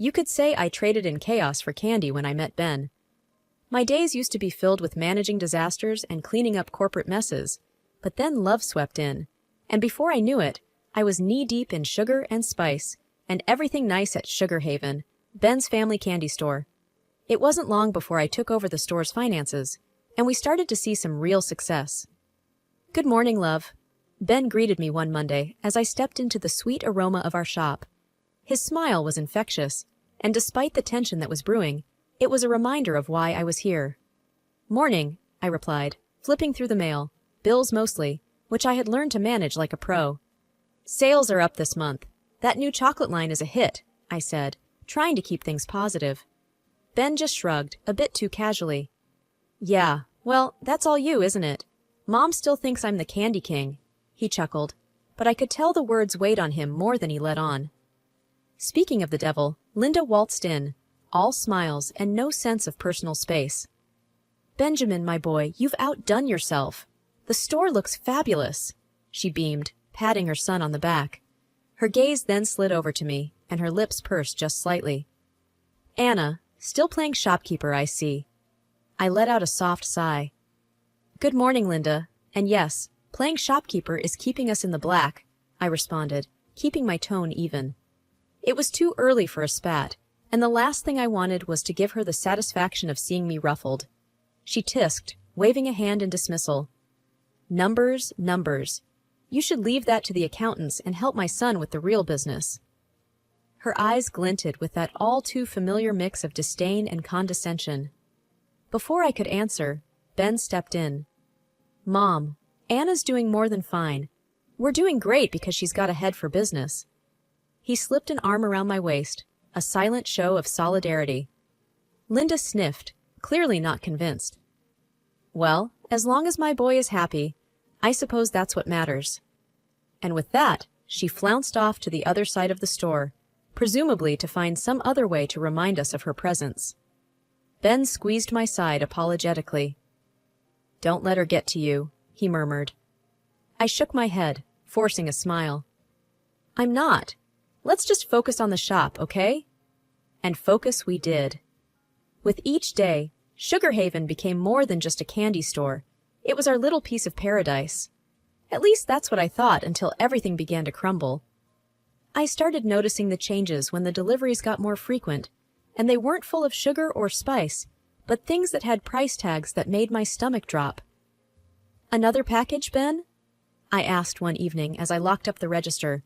You could say I traded in chaos for candy when I met Ben. My days used to be filled with managing disasters and cleaning up corporate messes, but then love swept in, and before I knew it, I was knee-deep in sugar and spice, and everything nice at Sugar Haven, Ben's family candy store. It wasn't long before I took over the store's finances, and we started to see some real success. "Good morning, love." Ben greeted me one Monday as I stepped into the sweet aroma of our shop. His smile was infectious, and despite the tension that was brewing, it was a reminder of why I was here. "Morning," I replied, flipping through the mail, bills mostly, which I had learned to manage like a pro. "Sales are up this month. That new chocolate line is a hit," I said, trying to keep things positive. Ben just shrugged, a bit too casually. "Yeah, well, that's all you, isn't it? Mom still thinks I'm the candy king." He chuckled, but I could tell the words weighed on him more than he let on. Speaking of the devil, Linda waltzed in, all smiles and no sense of personal space. "Benjamin, my boy, you've outdone yourself. The store looks fabulous," she beamed, patting her son on the back. Her gaze then slid over to me, and her lips pursed just slightly. "Anna, still playing shopkeeper, I see." I let out a soft sigh. "Good morning, Linda, and yes, playing shopkeeper is keeping us in the black," I responded, keeping my tone even. It was too early for a spat, and the last thing I wanted was to give her the satisfaction of seeing me ruffled. She tisked, waving a hand in dismissal. "Numbers, numbers. You should leave that to the accountants and help my son with the real business." Her eyes glinted with that all-too-familiar mix of disdain and condescension. Before I could answer, Ben stepped in. "Mom, Anna's doing more than fine. We're doing great because she's got a head for business." He slipped an arm around my waist, a silent show of solidarity. Linda sniffed, clearly not convinced. "Well, as long as my boy is happy, I suppose that's what matters." And with that, she flounced off to the other side of the store, presumably to find some other way to remind us of her presence. Ben squeezed my side apologetically. "Don't let her get to you," he murmured. I shook my head, forcing a smile. "I'm not. Let's just focus on the shop, okay?" And focus we did. With each day, Sugar Haven became more than just a candy store. It was our little piece of paradise. At least that's what I thought until everything began to crumble. I started noticing the changes when the deliveries got more frequent, and they weren't full of sugar or spice, but things that had price tags that made my stomach drop. "Another package, Ben?" I asked one evening as I locked up the register.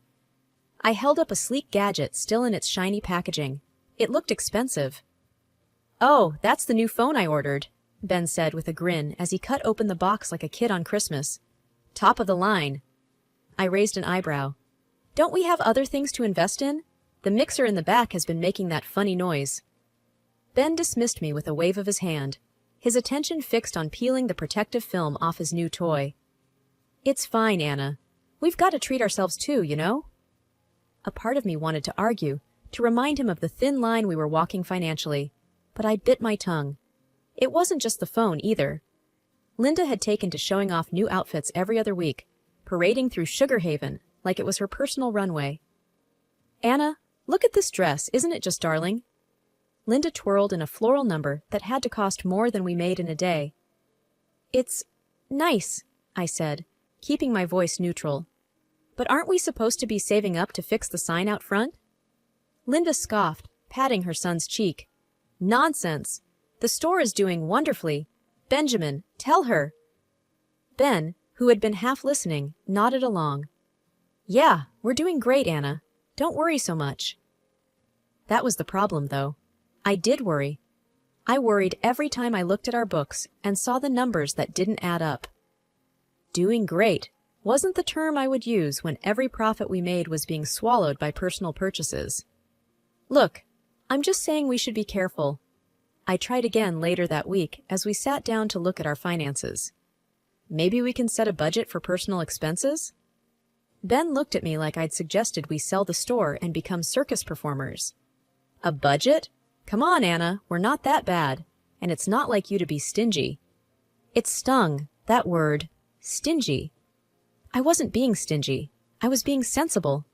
I held up a sleek gadget still in its shiny packaging. It looked expensive. "Oh, that's the new phone I ordered," Ben said with a grin as he cut open the box like a kid on Christmas. "Top of the line." I raised an eyebrow. "Don't we have other things to invest in? The mixer in the back has been making that funny noise." Ben dismissed me with a wave of his hand, his attention fixed on peeling the protective film off his new toy. "It's fine, Anna. We've got to treat ourselves too, you know?" A part of me wanted to argue, to remind him of the thin line we were walking financially, but I bit my tongue. It wasn't just the phone, either. Linda had taken to showing off new outfits every other week, parading through Sugar Haven like it was her personal runway. "Anna, look at this dress, isn't it just darling?" Linda twirled in a floral number that had to cost more than we made in a day. "It's nice," I said, keeping my voice neutral. "But aren't we supposed to be saving up to fix the sign out front?" Linda scoffed, patting her son's cheek. "Nonsense! The store is doing wonderfully. Benjamin, tell her." Ben, who had been half listening, nodded along. "Yeah, we're doing great, Anna. Don't worry so much." That was the problem, though. I did worry. I worried every time I looked at our books and saw the numbers that didn't add up. Doing great wasn't the term I would use when every profit we made was being swallowed by personal purchases. "Look, I'm just saying we should be careful." I tried again later that week as we sat down to look at our finances. "Maybe we can set a budget for personal expenses?" Ben looked at me like I'd suggested we sell the store and become circus performers. "A budget? Come on, Anna, we're not that bad, and it's not like you to be stingy." It stung, that word, stingy. I wasn't being stingy. I was being sensible.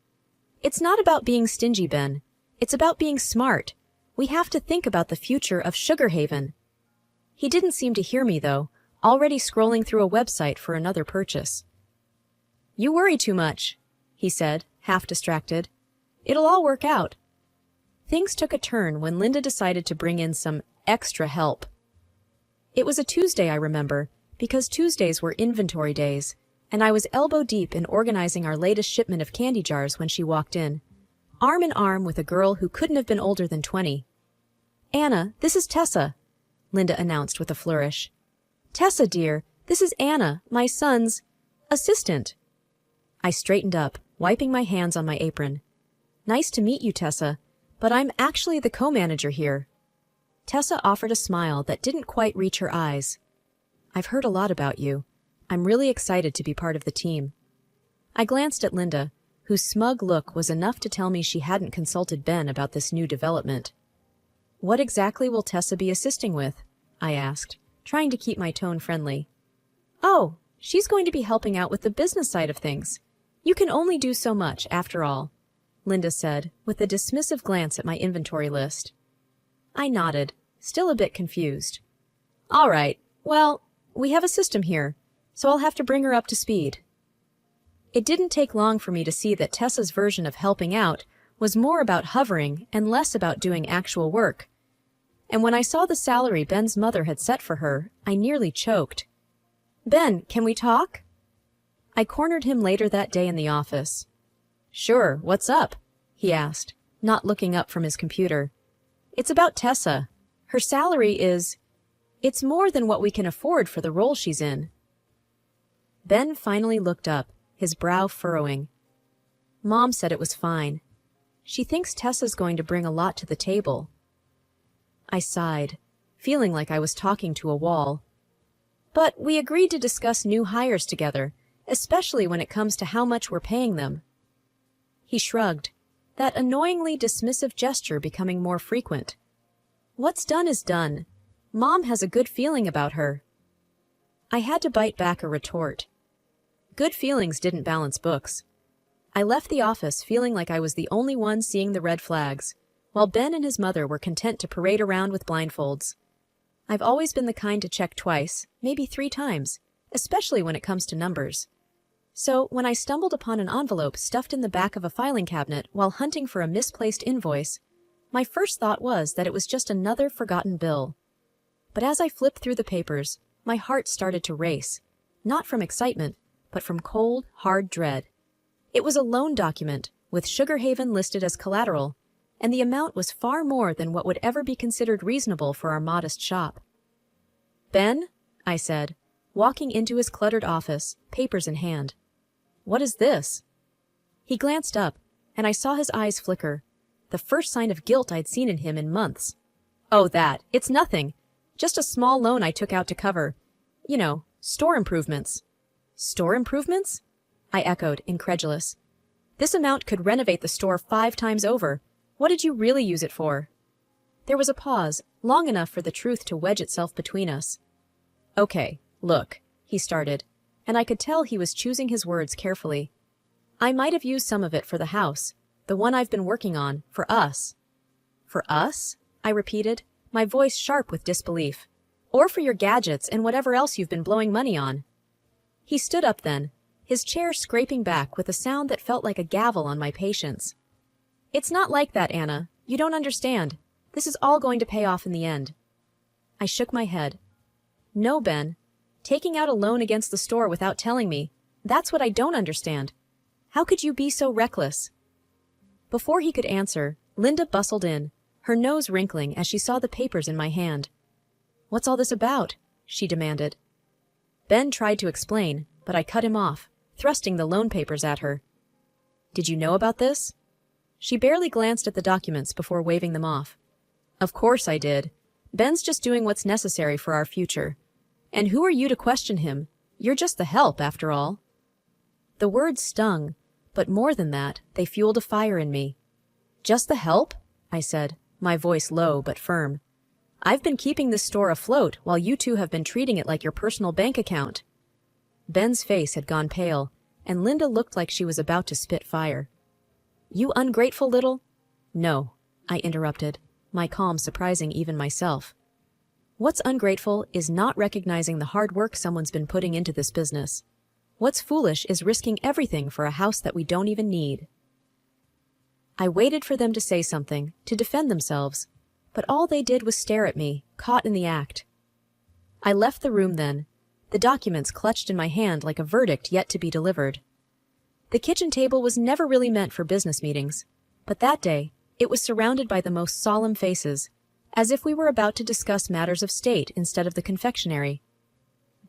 "It's not about being stingy, Ben. It's about being smart. We have to think about the future of Sugar Haven. He didn't seem to hear me, though, already scrolling through a website for another purchase. You worry too much, he said, half distracted. It'll all work out. Things took a turn when Linda decided to bring in some extra help. It was a Tuesday, I remember, because Tuesdays were inventory days, and I was elbow deep in organizing our latest shipment of candy jars when she walked in, arm in arm with a girl who couldn't have been older than 20. Anna, this is Tessa, Linda announced with a flourish. Tessa, dear, this is Anna, my son's assistant. I straightened up, wiping my hands on my apron. Nice to meet you, Tessa, but I'm actually the co-manager here. Tessa offered a smile that didn't quite reach her eyes. I've heard a lot about you. I'm really excited to be part of the team. I glanced at Linda, whose smug look was enough to tell me she hadn't consulted Ben about this new development. What exactly will Tessa be assisting with? I asked, trying to keep my tone friendly. Oh, she's going to be helping out with the business side of things. You can only do so much, after all, Linda said, with a dismissive glance at my inventory list. I nodded, still a bit confused. All right, well, we have a system here, so I'll have to bring her up to speed. It didn't take long for me to see that Tessa's version of helping out was more about hovering and less about doing actual work. And when I saw the salary Ben's mother had set for her, I nearly choked. Ben, can we talk? I cornered him later that day in the office. Sure, what's up? He asked, not looking up from his computer. It's about Tessa. Her salary is... It's more than what we can afford for the role she's in. Ben finally looked up, his brow furrowing. Mom said it was fine. She thinks Tessa's going to bring a lot to the table. I sighed, feeling like I was talking to a wall. But we agreed to discuss new hires together, especially when it comes to how much we're paying them. He shrugged, that annoyingly dismissive gesture becoming more frequent. What's done is done. Mom has a good feeling about her. I had to bite back a retort. Good feelings didn't balance books. I left the office feeling like I was the only one seeing the red flags, while Ben and his mother were content to parade around with blindfolds. I've always been the kind to check twice, maybe 3 times, especially when it comes to numbers. So, when I stumbled upon an envelope stuffed in the back of a filing cabinet while hunting for a misplaced invoice, my first thought was that it was just another forgotten bill. But as I flipped through the papers, my heart started to race, not from excitement, but from cold, hard dread. It was a loan document, with Sugar Haven listed as collateral, and the amount was far more than what would ever be considered reasonable for our modest shop. Ben, I said, walking into his cluttered office, papers in hand. What is this? He glanced up, and I saw his eyes flicker, the first sign of guilt I'd seen in him in months. Oh, that. It's nothing. Just a small loan I took out to cover, store improvements. Store improvements? I echoed, incredulous. This amount could renovate the store 5 times over. What did you really use it for? There was a pause, long enough for the truth to wedge itself between us. Okay, look, he started, and I could tell he was choosing his words carefully. I might have used some of it for the house, the one I've been working on, for us. For us? I repeated, my voice sharp with disbelief. Or for your gadgets and whatever else you've been blowing money on. He stood up then, his chair scraping back with a sound that felt like a gavel on my patience. It's not like that, Anna. You don't understand. This is all going to pay off in the end. I shook my head. No, Ben. Taking out a loan against the store without telling me, that's what I don't understand. How could you be so reckless? Before he could answer, Linda bustled in, her nose wrinkling as she saw the papers in my hand. What's all this about? She demanded. Ben tried to explain, but I cut him off, thrusting the loan papers at her. Did you know about this? She barely glanced at the documents before waving them off. Of course I did. Ben's just doing what's necessary for our future. And who are you to question him? You're just the help, after all. The words stung, but more than that, they fueled a fire in me. Just the help? I said, my voice low but firm. I've been keeping this store afloat while you two have been treating it like your personal bank account. Ben's face had gone pale, and Linda looked like she was about to spit fire. You ungrateful little... No, I interrupted, my calm surprising even myself. What's ungrateful is not recognizing the hard work someone's been putting into this business. What's foolish is risking everything for a house that we don't even need. I waited for them to say something, to defend themselves, but all they did was stare at me, caught in the act. I left the room then, the documents clutched in my hand like a verdict yet to be delivered. The kitchen table was never really meant for business meetings, but that day, it was surrounded by the most solemn faces, as if we were about to discuss matters of state instead of the confectionery.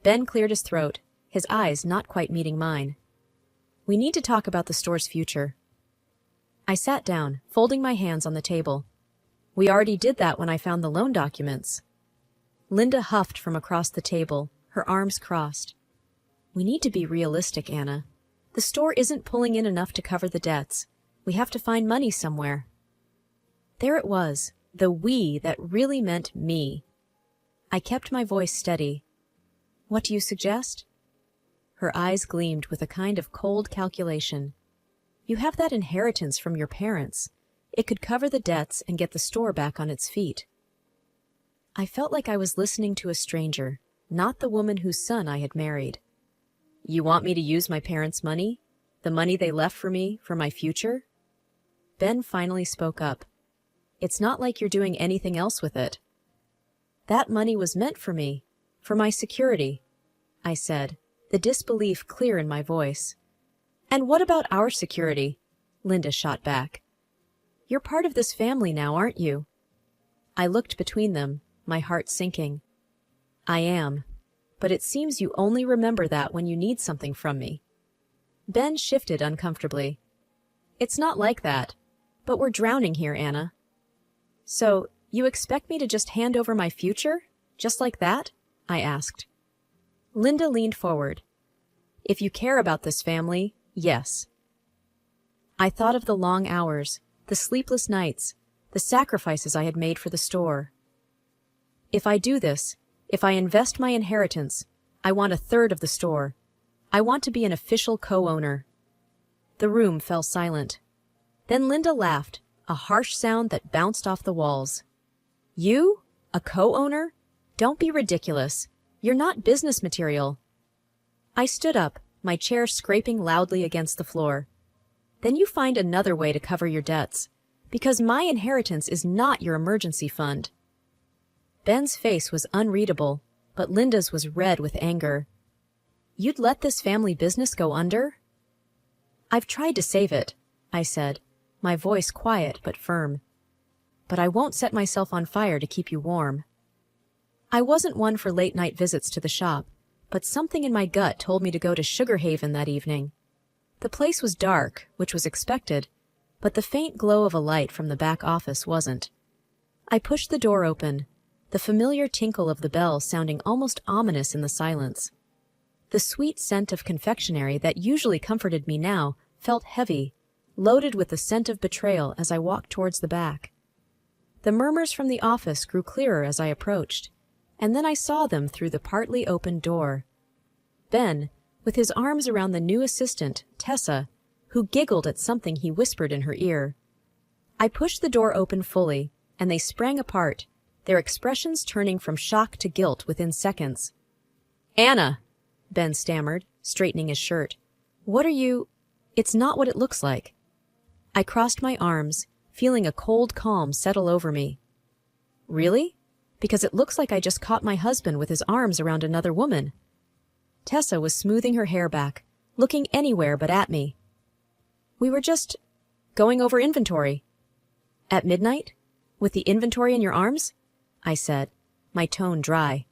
Ben cleared his throat, his eyes not quite meeting mine. We need to talk about the store's future. I sat down, folding my hands on the table. We already did that when I found the loan documents. Linda huffed from across the table, her arms crossed. We need to be realistic, Anna. The store isn't pulling in enough to cover the debts. We have to find money somewhere. There it was, the we that really meant me. I kept my voice steady. What do you suggest? Her eyes gleamed with a kind of cold calculation. You have that inheritance from your parents. It could cover the debts and get the store back on its feet. I felt like I was listening to a stranger, not the woman whose son I had married. You want me to use my parents' money? The money they left for me, for my future? Ben finally spoke up. It's not like you're doing anything else with it. That money was meant for me, for my security, I said, the disbelief clear in my voice. And what about our security? Linda shot back. You're part of this family now, aren't you? I looked between them, my heart sinking. I am, but it seems you only remember that when you need something from me. Ben shifted uncomfortably. It's not like that, but we're drowning here, Anna. So, you expect me to just hand over my future? Just like that? I asked. Linda leaned forward. If you care about this family, yes. I thought of the long hours, the sleepless nights, the sacrifices I had made for the store. If I do this, if I invest my inheritance, I want a third of the store. I want to be an official co-owner. The room fell silent. Then Linda laughed, a harsh sound that bounced off the walls. You? A co-owner? Don't be ridiculous. You're not business material. I stood up, my chair scraping loudly against the floor. Then you find another way to cover your debts, because my inheritance is not your emergency fund. Ben's face was unreadable, but Linda's was red with anger. You'd let this family business go under? I've tried to save it, I said, my voice quiet but firm. But I won't set myself on fire to keep you warm. I wasn't one for late-night visits to the shop, but something in my gut told me to go to Sugar Haven that evening. The place was dark, which was expected, but the faint glow of a light from the back office wasn't. I pushed the door open, the familiar tinkle of the bell sounding almost ominous in the silence. The sweet scent of confectionery that usually comforted me now felt heavy, loaded with the scent of betrayal as I walked towards the back. The murmurs from the office grew clearer as I approached, and then I saw them through the partly open door. Ben, with his arms around the new assistant, Tessa, who giggled at something he whispered in her ear. I pushed the door open fully, and they sprang apart, their expressions turning from shock to guilt within seconds. Anna, Ben stammered, straightening his shirt. What are you? It's not what it looks like. I crossed my arms, feeling a cold calm settle over me. Really? Because it looks like I just caught my husband with his arms around another woman. Tessa was smoothing her hair back, looking anywhere but at me. We were just going over inventory. At midnight? With the inventory in your arms? I said, my tone dry.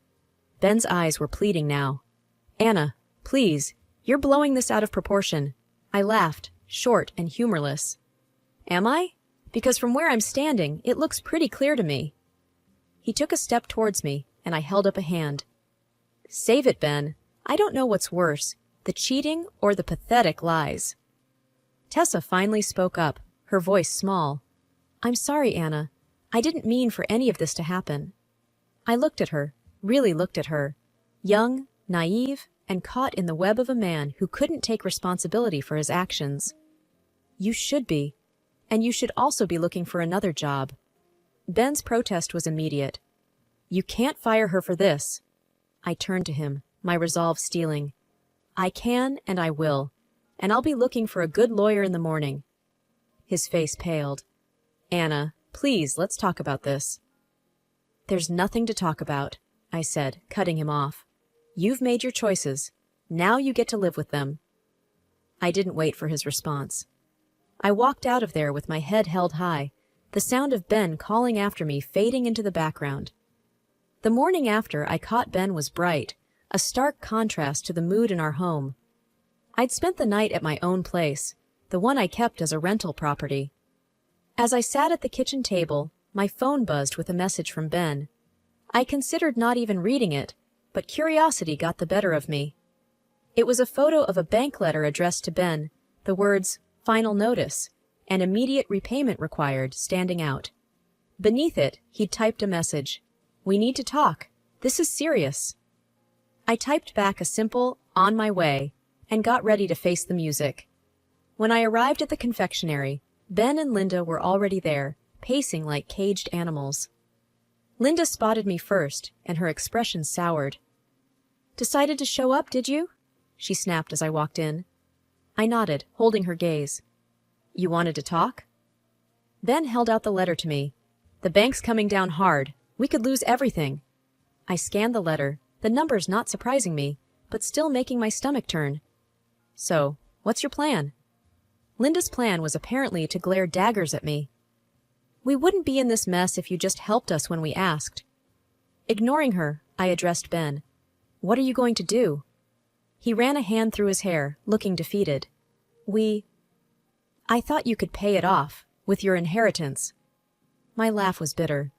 Ben's eyes were pleading now. Anna, please, you're blowing this out of proportion. I laughed, short and humorless. Am I? Because from where I'm standing, it looks pretty clear to me. He took a step towards me, and I held up a hand. Save it, Ben. I don't know what's worse, the cheating or the pathetic lies. Tessa finally spoke up, her voice small. I'm sorry, Anna. I didn't mean for any of this to happen. I looked at her, really looked at her, young, naive, and caught in the web of a man who couldn't take responsibility for his actions. You should be. And you should also be looking for another job. Ben's protest was immediate. You can't fire her for this. I turned to him, my resolve steeling. I can and I will, and I'll be looking for a good lawyer in the morning. His face paled. Anna, please, let's talk about this. There's nothing to talk about, I said, cutting him off. You've made your choices. Now you get to live with them. I didn't wait for his response. I walked out of there with my head held high, the sound of Ben calling after me fading into the background. The morning after I caught Ben was bright, a stark contrast to the mood in our home. I'd spent the night at my own place, the one I kept as a rental property. As I sat at the kitchen table, my phone buzzed with a message from Ben. I considered not even reading it, but curiosity got the better of me. It was a photo of a bank letter addressed to Ben, the words, "Final notice," and "immediate repayment required," standing out. Beneath it, he'd typed a message. We need to talk. This is serious. I typed back a simple, on my way, and got ready to face the music. When I arrived at the confectionery, Ben and Linda were already there, pacing like caged animals. Linda spotted me first, and her expression soured. Decided to show up, did you? She snapped as I walked in. I nodded, holding her gaze. You wanted to talk? Ben held out the letter to me. The bank's coming down hard. We could lose everything. I scanned the letter, the numbers not surprising me, but still making my stomach turn. So, what's your plan? Linda's plan was apparently to glare daggers at me. We wouldn't be in this mess if you just helped us when we asked. Ignoring her, I addressed Ben. What are you going to do? He ran a hand through his hair, looking defeated. I thought you could pay it off, with your inheritance. My laugh was bitter.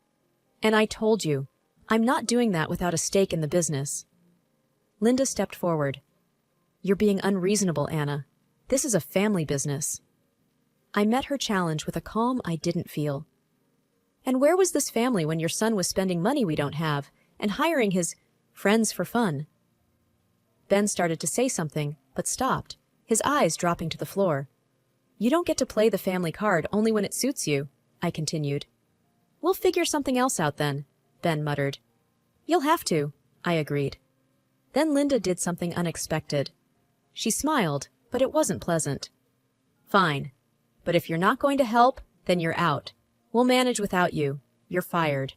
And I told you, I'm not doing that without a stake in the business. Linda stepped forward. You're being unreasonable, Anna. This is a family business. I met her challenge with a calm I didn't feel. And where was this family when your son was spending money we don't have and hiring his friends for fun? Ben started to say something, but stopped, his eyes dropping to the floor. You don't get to play the family card only when it suits you, I continued. We'll figure something else out then, Ben muttered. You'll have to, I agreed. Then Linda did something unexpected. She smiled, but it wasn't pleasant. Fine, but if you're not going to help, then you're out. We'll manage without you. You're fired.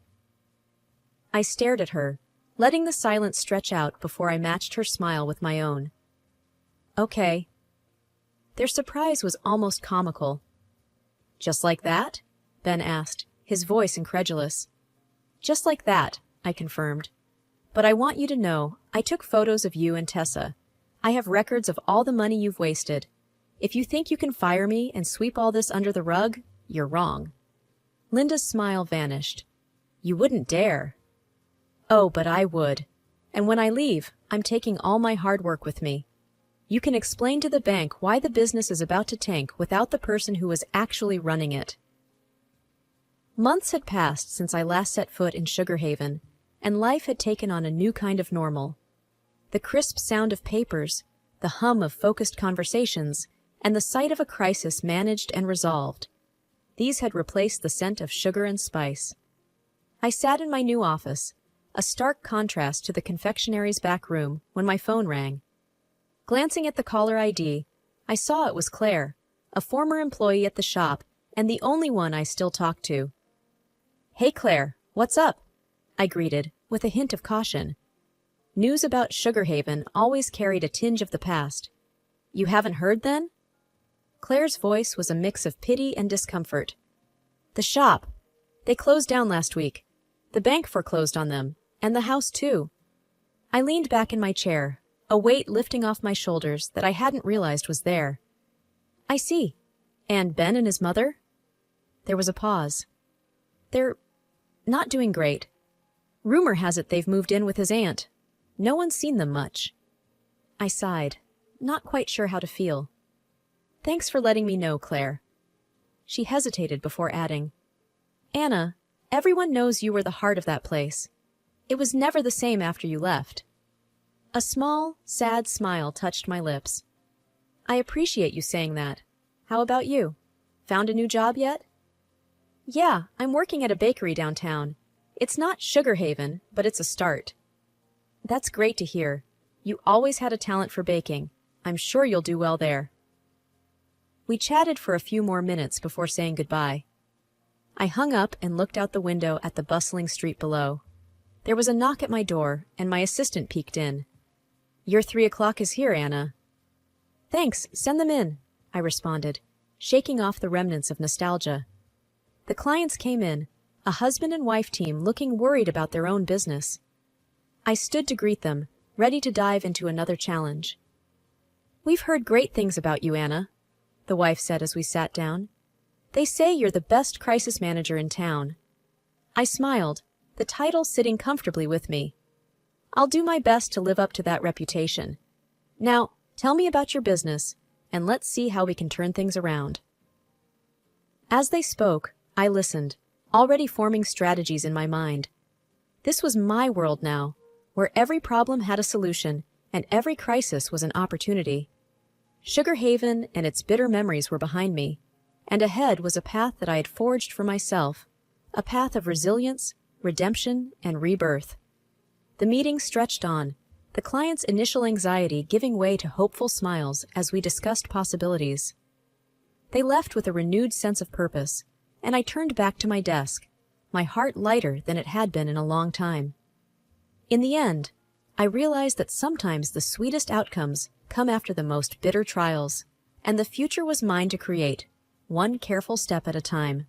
I stared at her, letting the silence stretch out before I matched her smile with my own. Okay. Their surprise was almost comical. Just like that? Ben asked, his voice incredulous. Just like that, I confirmed. But I want you to know, I took photos of you and Tessa. I have records of all the money you've wasted. If you think you can fire me and sweep all this under the rug, you're wrong. Linda's smile vanished. You wouldn't dare. Oh, but I would. And when I leave, I'm taking all my hard work with me. You can explain to the bank why the business is about to tank without the person who was actually running it. Months had passed since I last set foot in Sugar Haven, and life had taken on a new kind of normal. The crisp sound of papers, the hum of focused conversations, and the sight of a crisis managed and resolved. These had replaced the scent of sugar and spice. I sat in my new office, a stark contrast to the confectionary's back room, when my phone rang. Glancing at the caller ID, I saw it was Claire, a former employee at the shop and the only one I still talked to. Hey Claire, what's up? I greeted, with a hint of caution. News about Sugar Haven always carried a tinge of the past. You haven't heard then? Claire's voice was a mix of pity and discomfort. The shop. They closed down last week. The bank foreclosed on them, and the house too. I leaned back in my chair, a weight lifting off my shoulders that I hadn't realized was there. I see. And Ben and his mother? There was a pause. They're not doing great. Rumor has it they've moved in with his aunt. No one's seen them much. I sighed, not quite sure how to feel. Thanks for letting me know, Claire. She hesitated before adding, Anna, everyone knows you were the heart of that place. It was never the same after you left. A small, sad smile touched my lips. I appreciate you saying that. How about you? Found a new job yet? Yeah, I'm working at a bakery downtown. It's not Sugar Haven, but it's a start. That's great to hear. You always had a talent for baking. I'm sure you'll do well there. We chatted for a few more minutes before saying goodbye. I hung up and looked out the window at the bustling street below. There was a knock at my door, and my assistant peeked in. Your 3 o'clock is here, Anna. Thanks, send them in, I responded, shaking off the remnants of nostalgia. The clients came in, a husband and wife team looking worried about their own business. I stood to greet them, ready to dive into another challenge. We've heard great things about you, Anna, the wife said as we sat down. They say you're the best crisis manager in town. I smiled, the title sitting comfortably with me. I'll do my best to live up to that reputation. Now, tell me about your business, and let's see how we can turn things around. As they spoke, I listened, already forming strategies in my mind. This was my world now, where every problem had a solution and every crisis was an opportunity. Sugar Haven and its bitter memories were behind me, and ahead was a path that I had forged for myself, a path of resilience, redemption, and rebirth. The meeting stretched on, the client's initial anxiety giving way to hopeful smiles as we discussed possibilities. They left with a renewed sense of purpose, and I turned back to my desk, my heart lighter than it had been in a long time. In the end, I realized that sometimes the sweetest outcomes come after the most bitter trials, and the future was mine to create, one careful step at a time.